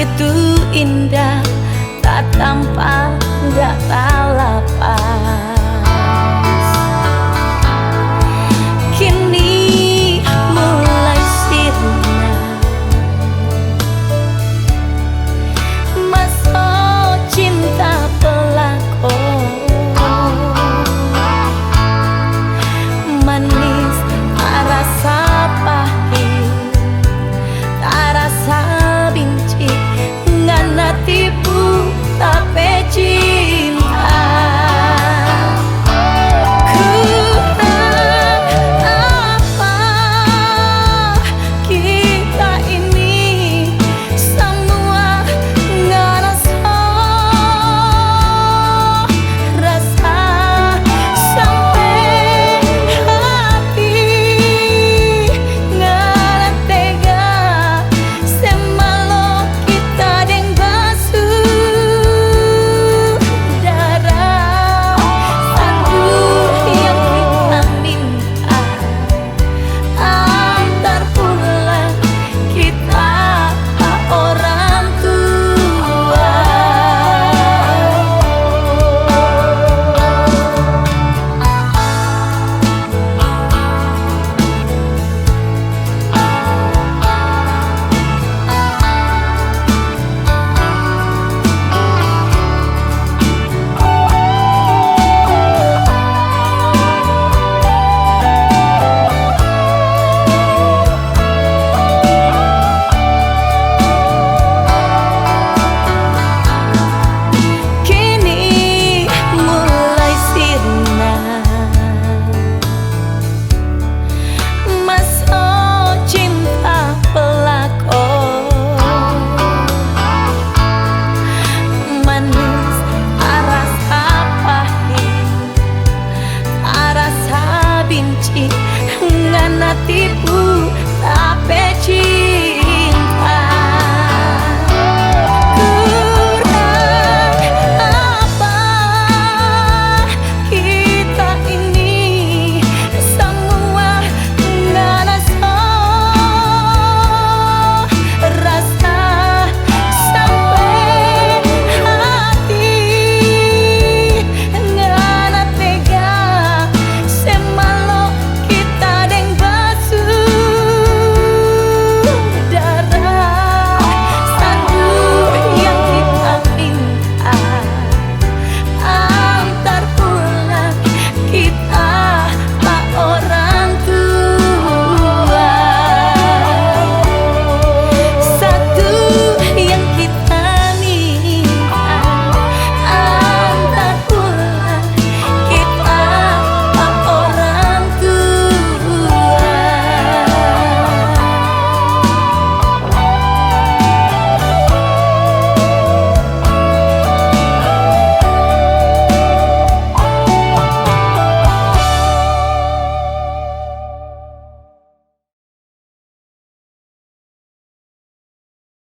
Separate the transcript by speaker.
Speaker 1: begitu indah, tak tampak, tak lepas. Kini mulai sirna masa cinta pelakon, manis tak rasa pahit, tak rasa benci, ngana tipu tapi cinta. Kurang apa kita ini semua ngerasa rasa sampai hati ngana tega semalo kita deng basuh darah sandu yang kita minta antar pulang kita orang tua. Kini mulai sirna masa cinta pelakon, manis rasa pahit, rasa benci, ngana tipu tapi cinta.